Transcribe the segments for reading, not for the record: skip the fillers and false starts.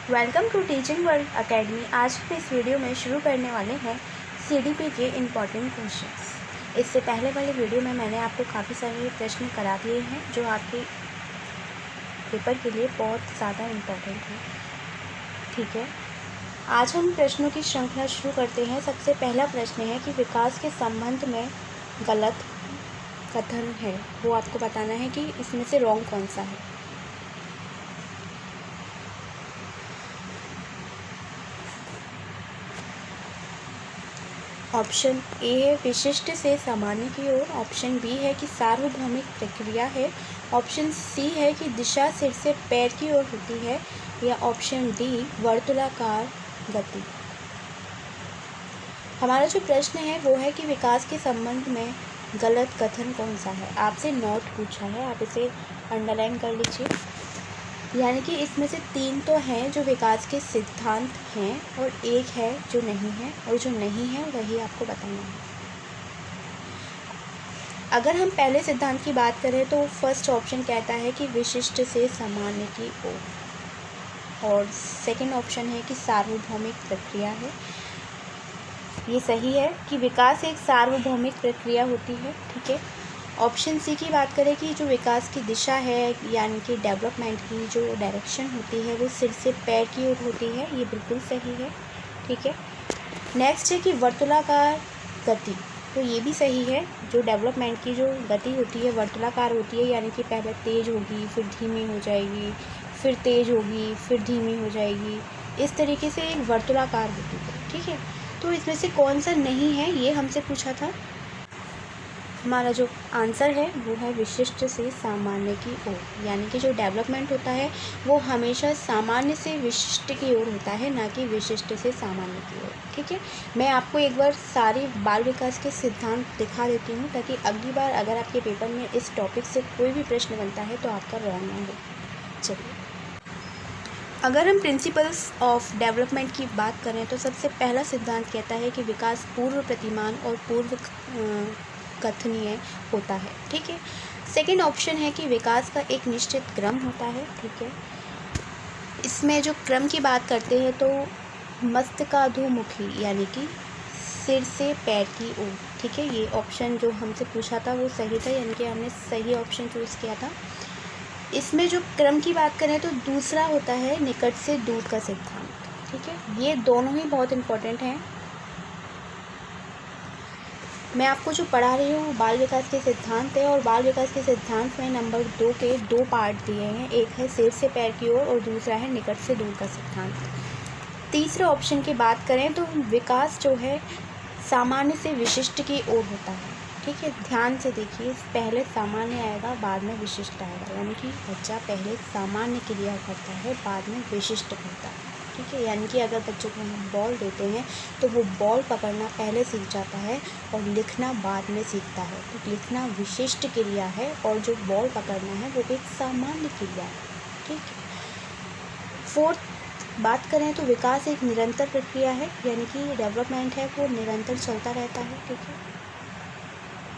Welcome to teaching world academy. आज हम इस वीडियो में शुरू करने वाले हैं सीडीपी के इम्पॉर्टेंट क्वेश्चंस। इससे पहले वाले वीडियो में मैंने आपको काफ़ी सारे प्रश्न करा दिए हैं जो आपके पेपर के लिए बहुत ज़्यादा इम्पॉर्टेंट हैं। ठीक है, आज हम प्रश्नों की श्रृंखला शुरू करते हैं। सबसे पहला प्रश्न है कि विकास के संबंध में गलत कथन है, वो आपको बताना है कि इसमें से रॉन्ग कौन सा है। ऑप्शन ए है विशिष्ट से सामान्य की ओर, ऑप्शन बी है कि सार्वभौमिक प्रक्रिया है, ऑप्शन सी है कि दिशा सिर से पैर की ओर होती है, या ऑप्शन डी वर्तुलाकार गति। हमारा जो प्रश्न है वो है कि विकास के संबंध में गलत कथन कौन सा है। आपसे नोट पूछा है, आप इसे अंडरलाइन कर लीजिए। यानी कि इसमें से 3 तो हैं जो विकास के सिद्धांत हैं और एक है जो नहीं है, और जो नहीं है वही आपको बताना है। अगर हम पहले सिद्धांत की बात करें तो फर्स्ट ऑप्शन कहता है कि विशिष्ट से सामान्य की ओर, और सेकंड ऑप्शन है कि सार्वभौमिक प्रक्रिया है। ये सही है कि विकास एक सार्वभौमिक प्रक्रिया होती है। ठीक है। ऑप्शन सी की बात करें कि जो विकास की दिशा है यानी कि डेवलपमेंट की जो डायरेक्शन होती है वो सिर से पैर की ओर होती है, ये बिल्कुल सही है। ठीक है। नेक्स्ट है कि वर्तुलाकार गति, तो ये भी सही है। जो डेवलपमेंट की जो गति होती है वर्तुलाकार होती है, यानी कि पहले तेज़ होगी फिर धीमी हो जाएगी, फिर तेज़ होगी फिर धीमी हो जाएगी, इस तरीके से एक वर्तुलाकार होती है। ठीक है। तो इसमें से कौन सा नहीं है ये हमसे पूछा था। हमारा जो आंसर है वो है विशिष्ट से सामान्य की ओर, यानी कि जो डेवलपमेंट होता है वो हमेशा सामान्य से विशिष्ट की ओर होता है, ना कि विशिष्ट से सामान्य की ओर। ठीक है। मैं आपको एक बार सारे बाल विकास के सिद्धांत दिखा देती हूँ ताकि अगली बार अगर आपके पेपर में इस टॉपिक से कोई भी प्रश्न बनता है तो आपका रॉन्ग ना हो। चलिए, अगर हम प्रिंसिपल्स ऑफ डेवलपमेंट की बात करें तो सबसे पहला सिद्धांत कहता है कि विकास पूर्व प्रतिमान और पूर्व कथनीय होता है। ठीक है। सेकंड ऑप्शन है कि विकास का एक निश्चित क्रम होता है। ठीक है। इसमें जो क्रम की बात करते हैं तो मस्तकाधोमुखी यानी कि सिर से पैर की ओर। ठीक है। ये ऑप्शन जो हमसे पूछा था वो सही था, यानी कि हमने सही ऑप्शन चूज़ किया था। इसमें जो क्रम की बात करें तो दूसरा होता है निकट से दूर का सिद्धांत। ठीक है। ये दोनों ही बहुत इम्पोर्टेंट हैं। मैं आपको जो पढ़ा रही हूँ वो बाल विकास के सिद्धांत है, और बाल विकास के सिद्धांत में नंबर 2 के 2 पार्ट दिए हैं। एक है सिर से पैर की ओर और दूसरा है निकट से दूर का सिद्धांत। तीसरे ऑप्शन की बात करें तो विकास जो है सामान्य से विशिष्ट की ओर होता है। ठीक है। ध्यान से देखिए, पहले सामान्य आएगा बाद में विशिष्ट आएगा, यानी कि बच्चा पहले सामान्य क्रिया करता है बाद में विशिष्ट करता है। ठीक है। यानी कि अगर बच्चों को हम बॉल देते हैं तो वो बॉल पकड़ना पहले सीख जाता है और लिखना बाद में सीखता है। तो लिखना विशिष्ट क्रिया है और जो बॉल पकड़ना है वो एक सामान्य क्रिया है। ठीक है। फोर्थ बात करें तो विकास एक निरंतर प्रक्रिया है, यानी कि डेवलपमेंट है वो निरंतर चलता रहता है। ठीक है।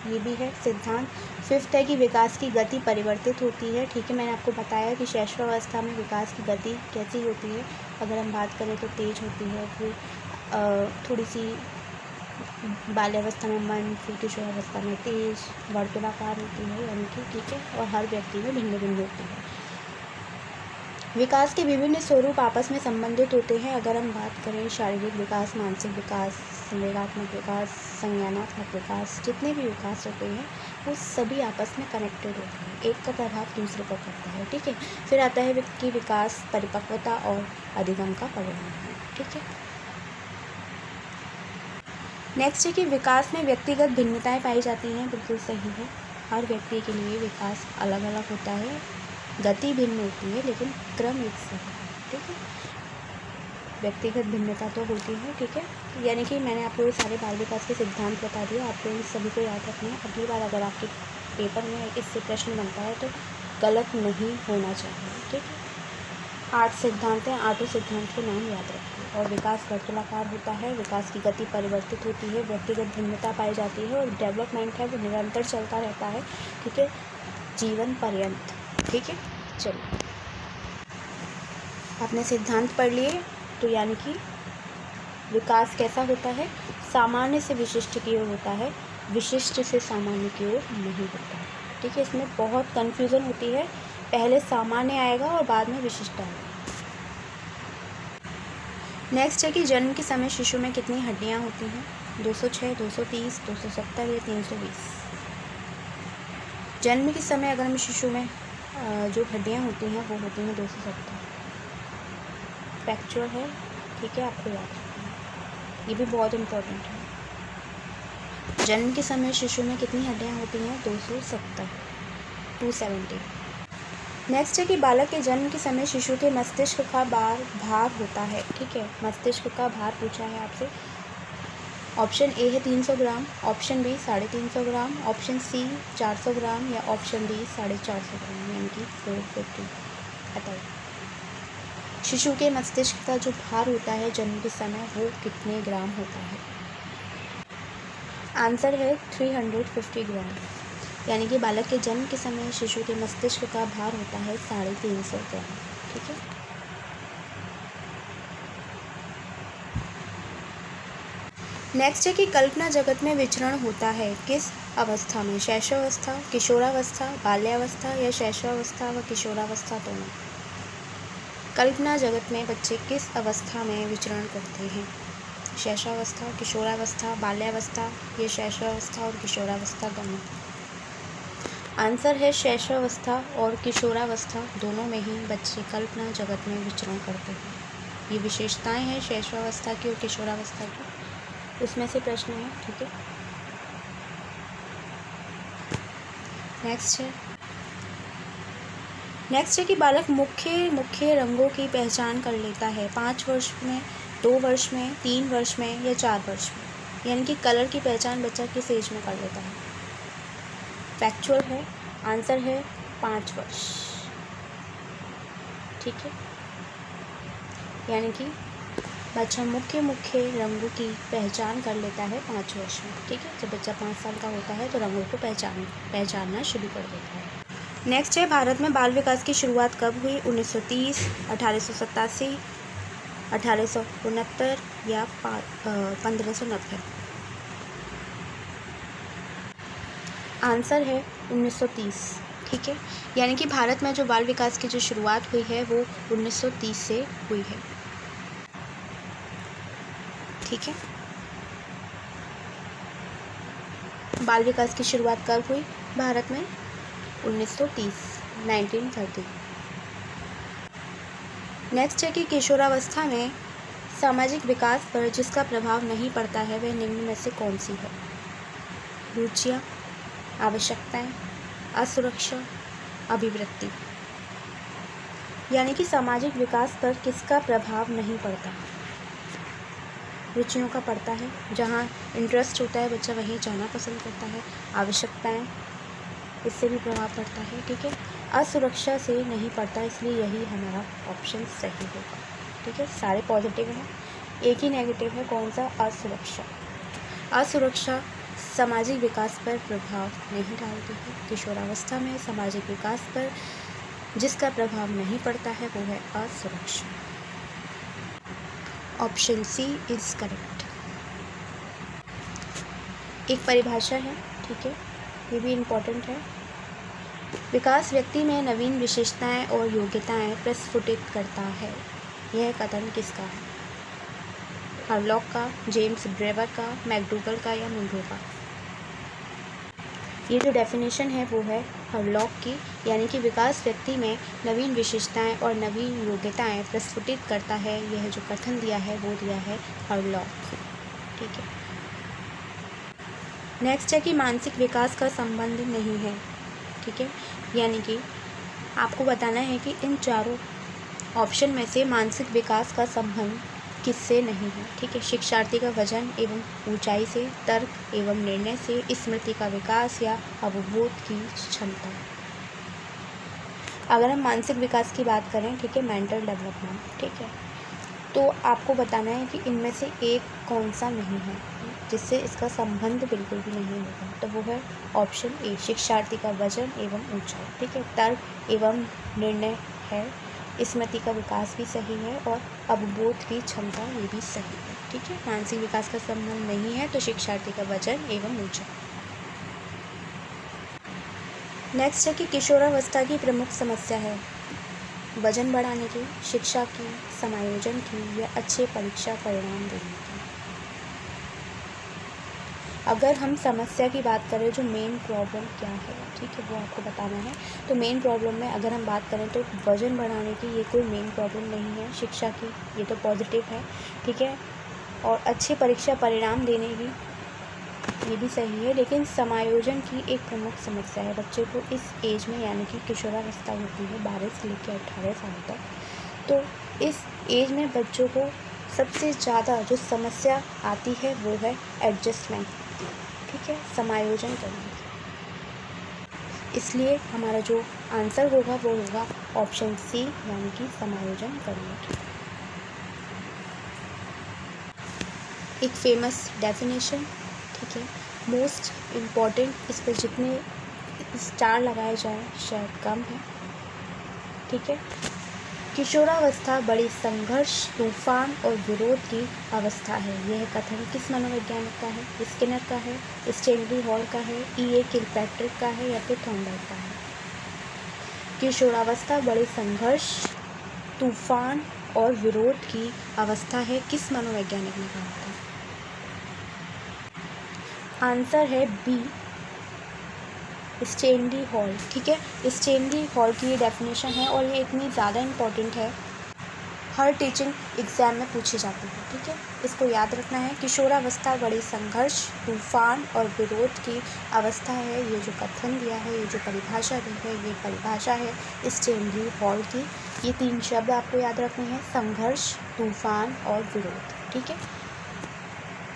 ये भी है सिद्धांत। फिफ्थ है कि विकास की गति परिवर्तित होती है। ठीक है। मैंने आपको बताया कि शैशवावस्था में विकास की गति कैसी होती है। अगर हम बात करें तो तेज होती है, फिर थोड़ी सी बाल्यावस्था में मंद, फिर किशोरावस्था में तेज, वर्तुलाकार होती है, यानी कि ठीक है, और हर व्यक्ति में भिन्न भिन्न होती है। विकास के विभिन्न स्वरूप आपस में संबंधित होते हैं। अगर हम बात करें शारीरिक विकास, मानसिक विकास, संवेगात्मक विकास, संज्ञानात्मक विकास, जितने भी विकास होते हैं वो सभी आपस में कनेक्टेड होते हैं, एक का प्रभाव दूसरे पर पड़ता है। ठीक है। फिर आता है कि विकास परिपक्वता और अधिगम का परिणाम है। ठीक है। नेक्स्ट है कि विकास में व्यक्तिगत भिन्नताएं पाई जाती हैं। बिल्कुल सही है। हर व्यक्ति के लिए विकास अलग अलग होता है, गति भिन्न होती है लेकिन क्रम एक सा है। ठीक है। व्यक्तिगत भिन्नता तो होती है। ठीक है। यानी कि मैंने आपको ये सारे बाल विकास के सिद्धांत बता दिए, आपको इन सभी को याद रखना है। अगली बार अगर आपके पेपर में इससे प्रश्न बनता है तो गलत नहीं होना चाहिए। ठीक है। 8 सिद्धांत हैं, 8 सिद्धांत के नाम याद रखिए। और विकास वर्तुलाकार होता है, विकास की गति परिवर्तित होती है, व्यक्तिगत भिन्नता पाई जाती है, और डेवलपमेंट है वो निरंतर चलता रहता है। ठीक है। जीवन पर्यंत। ठीक है। चलिए, आपने सिद्धांत पढ़ लिए। तो यानी कि विकास कैसा होता है, सामान्य से विशिष्ट की ओर होता है, विशिष्ट से सामान्य की ओर नहीं होता है। ठीक है, इसमें बहुत कन्फ्यूज़न होती है, पहले सामान्य आएगा और बाद में विशिष्ट आएगा। नेक्स्ट है कि जन्म के समय शिशु में कितनी हड्डियां होती हैं, 206, 230, 270 या 320। जन्म के समय अगर हम शिशु में जो हड्डियां होती हैं वो होती हैं 270। फैक्चुअल है, ठीक है, आपको याद रखना है, ये भी बहुत इम्पोर्टेंट है। जन्म के समय शिशु में कितनी हड्डियां होती हैं, 270, 270। नेक्स्ट है कि बालक के जन्म के समय शिशु के मस्तिष्क का भार होता है। ठीक है, मस्तिष्क का भार पूछा है आपसे। ऑप्शन ए है 300 ग्राम, ऑप्शन बी 350 ग्राम, ऑप्शन सी 400 ग्राम या ऑप्शन डी 450 ग्राम, यानी कि 450। बताइए शिशु के मस्तिष्क का जो भार होता है जन्म के समय वो कितने ग्राम होता है। आंसर है 350 ग्राम, यानी कि बालक के जन्म के समय शिशु के मस्तिष्क का भार होता है 350 ग्राम। ठीक है, नेक्स्ट है कि कल्पना जगत में विचरण होता है किस अवस्था में, शैशवावस्था, किशोरावस्था, बाल्यावस्था या शैशवावस्था व किशोरावस्था दोनों। कल्पना जगत में बच्चे किस अवस्था में विचरण करते हैं, शैशवावस्था, किशोरावस्था, बाल्यावस्था या शैशवावस्था और किशोरावस्था दोनों। आंसर है शैशवावस्था और किशोरावस्था दोनों में ही बच्चे कल्पना जगत में विचरण करते हैं। ये विशेषताएं हैं शैशवावस्था की और किशोरावस्था की, उसमें से प्रश्न है। ठीक है, नेक्स्ट है कि बालक मुख्य रंगों की पहचान कर लेता है 5 वर्ष में, 2 वर्ष में, 3 वर्ष में या 4 वर्ष में, यानी कि कलर की पहचान बच्चा किस एज में कर लेता है। फैक्चुअल है, आंसर है 5 वर्ष। ठीक है, यानी कि बच्चा मुख्य रंगों की पहचान कर लेता है 5 वर्ष में। ठीक है, जब बच्चा 5 साल का होता है तो रंगों को पहचानना शुरू कर देता है। नेक्स्ट है भारत में बाल विकास की शुरुआत कब हुई, 1930, 1887, 1869 या 1590। आंसर है 1930। ठीक है, यानी कि भारत में जो बाल विकास की जो शुरुआत हुई है वो 1930 से हुई है। ठीक है, बाल विकास की शुरुआत कब हुई भारत में, 1930, 1930। नेक्स्ट है कि किशोरावस्था में सामाजिक विकास पर जिसका प्रभाव नहीं पड़ता है वह निम्न में से कौन सी है, रुचियाँ, आवश्यकताएं, असुरक्षा, अभिवृत्ति। यानी कि सामाजिक विकास पर किसका प्रभाव नहीं पड़ता, रुचियों का पड़ता है, जहाँ इंटरेस्ट होता है बच्चा वहीं जाना पसंद करता है। आवश्यकताएं, इससे भी प्रभाव पड़ता है। ठीक है, असुरक्षा से नहीं पड़ता, इसलिए यही हमारा ऑप्शन सही होगा। ठीक है, सारे पॉजिटिव हैं, एक ही नेगेटिव है, कौन सा, असुरक्षा। असुरक्षा सामाजिक विकास पर प्रभाव नहीं डालती है। किशोरावस्था में सामाजिक विकास पर जिसका प्रभाव नहीं पड़ता है वो है असुरक्षा। Option C is correct. एक परिभाषा है, ठीक है, ये भी इम्पोर्टेंट है। विकास व्यक्ति में नवीन विशेषताएं और योग्यताएं प्रस्फुटित करता है। यह कथन किसका है, हावलॉक का, जेम्स ब्रेवर का, मैकडूगल का या मुनरो का। ये जो डेफिनेशन है वो है हावलॉक की, यानी कि विकास व्यक्ति में नवीन विशेषताएं और नवीन योग्यताएं प्रस्फुटित करता है। यह जो कथन दिया है वो दिया है हावलॉक। ठीक है, नेक्स्ट है कि मानसिक विकास का संबंध नहीं है। ठीक है, यानी कि आपको बताना है कि इन चारों ऑप्शन में से मानसिक विकास का संबंध किससे नहीं है। ठीक है, शिक्षार्थी का वजन एवं ऊंचाई से, तर्क एवं निर्णय से, स्मृति का विकास या अवबोध की क्षमता। अगर हम मानसिक विकास की बात करें, ठीक है, मेंटल डेवलपमेंट, ठीक है, तो आपको बताना है कि इनमें से एक कौन सा नहीं है जिससे इसका संबंध बिल्कुल भी नहीं होगा। तो वो है ऑप्शन ए, शिक्षार्थी का वजन एवं ऊंचाई। ठीक है, तर्क एवं निर्णय है स्मृति का विकास भी सही है और अवबोध की क्षमता ये भी सही है। ठीक है, मानसिक विकास का संबंध नहीं है तो शिक्षार्थी का वजन एवं ऊंचाई। नेक्स्ट है कि किशोरावस्था की प्रमुख समस्या है वजन बढ़ाने की, शिक्षा की, समायोजन की या अच्छे परीक्षा परिणाम देने की। अगर हम समस्या की बात करें, जो मेन प्रॉब्लम क्या है, ठीक है, वो आपको बताना है। तो मेन प्रॉब्लम में अगर हम बात करें तो वजन बढ़ाने की ये कोई मेन प्रॉब्लम नहीं है, शिक्षा की ये तो पॉजिटिव है, ठीक है, और अच्छे परीक्षा परिणाम देने की ये भी सही है। लेकिन समायोजन की एक प्रमुख समस्या है बच्चे को इस एज में, यानी कि किशोरावस्था होती है 12 से लेकर 18 साल तक, तो इस एज में बच्चों को सबसे ज़्यादा जो समस्या आती है वो है एडजस्टमेंट, ठीक है, समायोजन करने की। इसलिए हमारा जो आंसर होगा वो होगा ऑप्शन सी, यानी कि समायोजन करने की। एक फेमस डेफिनेशन, ठीक है, मोस्ट इम्पॉर्टेंट, इस पर जितने स्टार लगाए जाएं शायद कम है, ठीक है। किशोरावस्था बड़ी संघर्ष, तूफान और विरोध की अवस्था है। यह कथन किस मनोवैज्ञानिक का है? स्किनर का है, स्टैनली हॉल का है, E.A. किलपैट्रिक का है या फिर थॉर्नडाइक का है? किशोरावस्था बड़ी संघर्ष, तूफान और विरोध की अवस्था है, किस मनोवैज्ञानिक ने कहा था? आंसर है बी, स्टैनली हॉल, ठीक है। स्टैनली हॉल की ये डेफिनेशन है और ये इतनी ज़्यादा इम्पॉर्टेंट है, हर टीचिंग एग्ज़ाम में पूछी जाती है, ठीक है, इसको याद रखना है। किशोरावस्था बड़ी संघर्ष, तूफान और विरोध की अवस्था है, ये जो कथन दिया है, ये जो परिभाषा दी है, ये परिभाषा है स्टैनली हॉल की। ये 3 शब्द आपको याद रखने हैं, संघर्ष, तूफान और विरोध, ठीक है,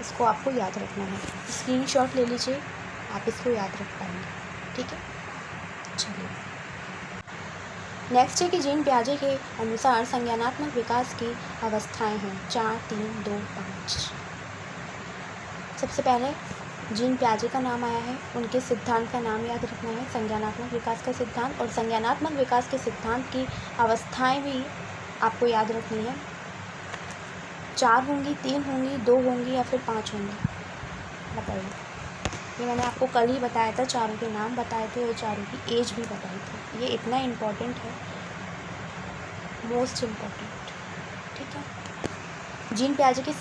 इसको आपको याद रखना है। स्क्रीनशॉट ले लीजिए, आप इसको याद रख पाएंगे, ठीक है। चलिए नेक्स्ट है कि जीन पियाजे के अनुसार संज्ञानात्मक विकास की अवस्थाएं हैं 4, 3, 2, 5। सबसे पहले जीन पियाजे का नाम आया है, उनके सिद्धांत का नाम याद रखना है, संज्ञानात्मक विकास का सिद्धांत। और संज्ञानात्मक विकास के सिद्धांत की अवस्थाएं भी आपको याद रखनी है, 4 होंगी, 3 होंगी, 2 होंगी या फिर 5 होंगी? बताइए। ये मैंने आपको कल ही बताया था, चारों के नाम बताए थे और चारों की एज भी बताई थी। ये इतना इम्पोर्टेंट है, मोस्ट इम्पोर्टेंट, ठीक है। जीन पियाजे के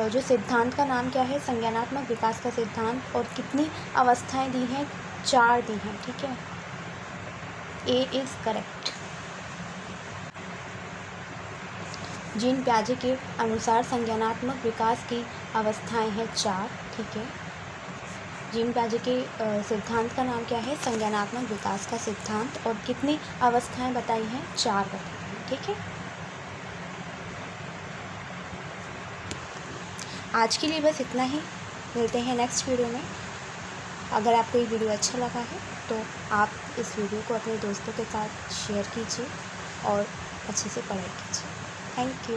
जो सिद्धांत का नाम क्या है? संज्ञानात्मक विकास का सिद्धांत। और कितनी अवस्थाएं दी हैं? 4 दी हैं, ठीक है, ए इज़ करेक्ट। जीन पियाजे के अनुसार संज्ञानात्मक विकास की अवस्थाएं हैं 4, ठीक है। जीन पियाजे के सिद्धांत का नाम क्या है? संज्ञानात्मक विकास का सिद्धांत। और कितनी अवस्थाएं बताई हैं? 4 बताई हैं, ठीक है। आज के लिए बस इतना ही, मिलते हैं नेक्स्ट वीडियो में। अगर आपको ये वीडियो अच्छा लगा है तो आप इस वीडियो को अपने दोस्तों के साथ शेयर कीजिए और अच्छे से पढ़ाई कीजिए। Thank you.